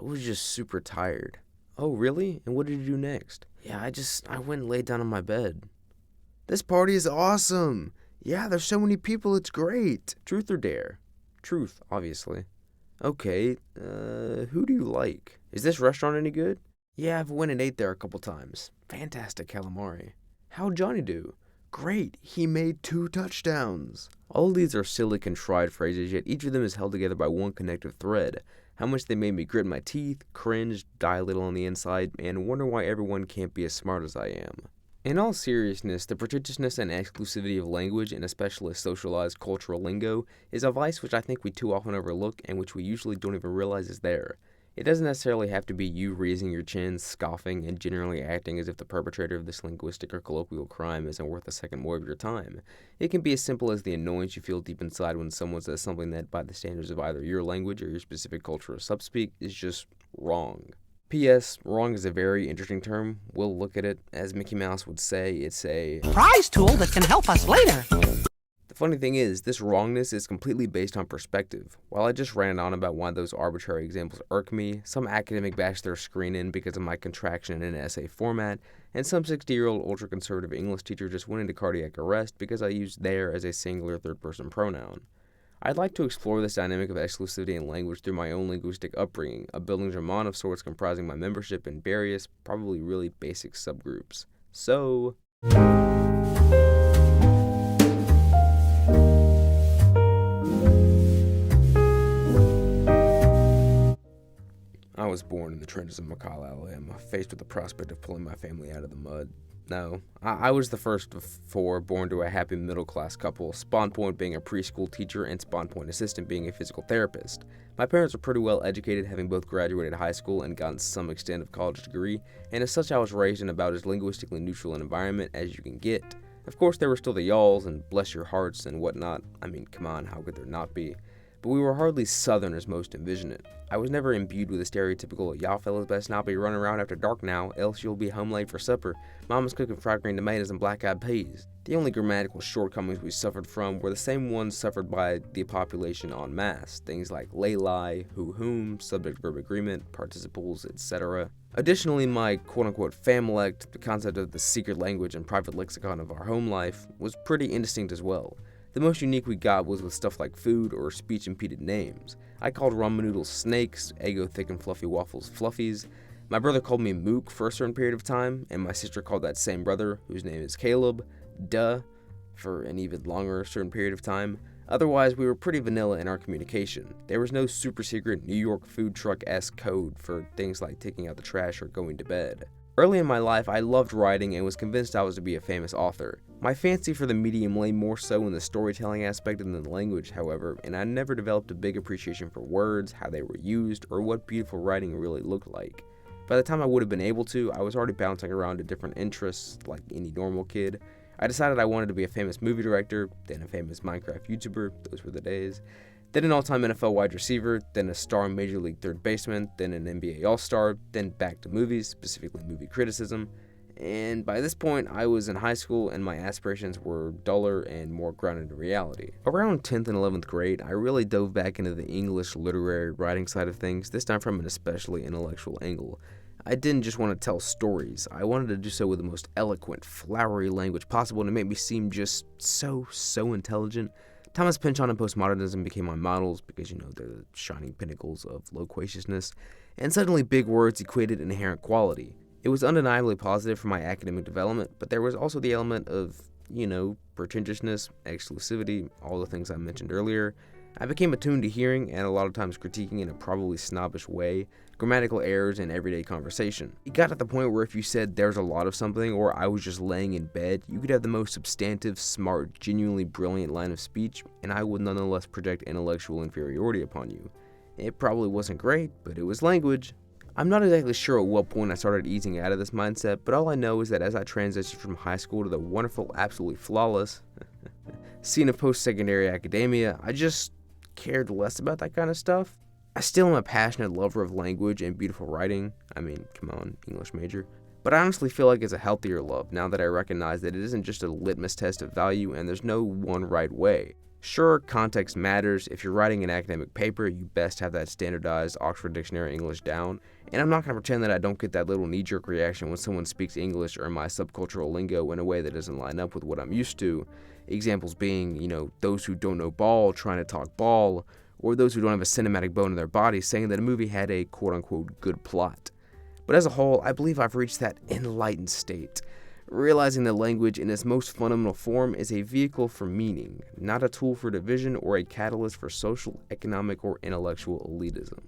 I was just super tired. Oh, really? And what did you do next? Yeah, I went and laid down on my bed. This party is awesome! Yeah, there's so many people, it's great! Truth or dare? Truth, obviously. Okay, who do you like? Is this restaurant any good? Yeah, I've went and ate there a couple times. Fantastic calamari. How'd Johnny do? Great, he made 2 touchdowns. All of these are silly, contrived phrases, yet each of them is held together by one connective thread. How much they made me grit my teeth, cringe, die a little on the inside, and wonder why everyone can't be as smart as I am. In all seriousness, the pretentiousness and exclusivity of language, and especially socialized cultural lingo, is a vice which I think we too often overlook and which we usually don't even realize is there. It doesn't necessarily have to be you raising your chin, scoffing, and generally acting as if the perpetrator of this linguistic or colloquial crime isn't worth a second more of your time. It can be as simple as the annoyance you feel deep inside when someone says something that, by the standards of either your language or your specific culture or subspeak, is just wrong. P.S. Wrong is a very interesting term. We'll look at it. As Mickey Mouse would say, it's a prize tool that can help us later. The funny thing is, this wrongness is completely based on perspective. While I just ran on about why those arbitrary examples irk me, some academic bashed their screen in because of my contraction in an essay format, and some 60-year-old ultra-conservative English teacher just went into cardiac arrest because I used their as a singular third-person pronoun. I'd like to explore this dynamic of exclusivity in language through my own linguistic upbringing, a bildungsroman of sorts comprising my membership in various, probably really basic subgroups. So... I was born in the trenches of McCall, Alabama, faced with the prospect of pulling my family out of the mud. No, I was the first of 4 born to a happy middle-class couple, Spawn Point being a preschool teacher and Spawn Point assistant being a physical therapist. My parents were pretty well educated, having both graduated high school and gotten some extent of college degree, and as such I was raised in about as linguistically neutral an environment as you can get. Of course there were still the y'alls and bless your hearts and whatnot. I mean, come on, how could there not be? But we were hardly southern as most envision it. I was never imbued with a stereotypical, y'all fellas best not be running around after dark now, else you'll be home late for supper. Mama's cooking fried green tomatoes and black-eyed peas. The only grammatical shortcomings we suffered from were the same ones suffered by the population en masse, things like lay-lie, who-whom, subject-verb agreement, participles, etc. Additionally, my quote-unquote familect, the concept of the secret language and private lexicon of our home life, was pretty indistinct as well. The most unique we got was with stuff like food or speech-impeded names. I called ramen noodles snakes, Eggo thick and fluffy waffles fluffies. My brother called me Mook for a certain period of time, and my sister called that same brother, whose name is Caleb, Duh, for an even longer certain period of time. Otherwise, we were pretty vanilla in our communication. There was no super secret New York food truck-esque code for things like taking out the trash or going to bed. Early in my life, I loved writing and was convinced I was to be a famous author. My fancy for the medium lay more so in the storytelling aspect than the language, however, and I never developed a big appreciation for words, how they were used, or what beautiful writing really looked like. By the time I would have been able to, I was already bouncing around to different interests, like any normal kid. I decided I wanted to be a famous movie director, then a famous Minecraft YouTuber, those were the days, then an all-time NFL wide receiver, then a star Major League third baseman, then an NBA All-Star, then back to movies, specifically movie criticism. And by this point, I was in high school and my aspirations were duller and more grounded in reality. Around 10th and 11th grade, I really dove back into the English literary writing side of things, this time from an especially intellectual angle. I didn't just want to tell stories, I wanted to do so with the most eloquent, flowery language possible to make me seem just so intelligent. Thomas Pynchon and postmodernism became my models because, they're the shining pinnacles of loquaciousness, and suddenly big words equated inherent quality. It was undeniably positive for my academic development, but there was also the element of, pretentiousness, exclusivity, all the things I mentioned earlier. I became attuned to hearing, and a lot of times critiquing in a probably snobbish way, grammatical errors in everyday conversation. It got to the point where if you said there's a lot of something, or I was just laying in bed, you could have the most substantive, smart, genuinely brilliant line of speech, and I would nonetheless project intellectual inferiority upon you. It probably wasn't great, but it was language. I'm not exactly sure at what point I started easing out of this mindset, but all I know is that as I transitioned from high school to the wonderful, absolutely flawless scene of post-secondary academia, I just cared less about that kind of stuff. I still am a passionate lover of language and beautiful writing. I mean, come on, English major. But I honestly feel like it's a healthier love now that I recognize that it isn't just a litmus test of value and there's no one right way. Sure, context matters. If you're writing an academic paper, you best have that standardized Oxford Dictionary English down. And I'm not going to pretend that I don't get that little knee-jerk reaction when someone speaks English or my subcultural lingo in a way that doesn't line up with what I'm used to. Examples being, those who don't know ball trying to talk ball, or those who don't have a cinematic bone in their body saying that a movie had a quote-unquote good plot. But as a whole, I believe I've reached that enlightened state, realizing that language in its most fundamental form is a vehicle for meaning, not a tool for division or a catalyst for social, economic, or intellectual elitism.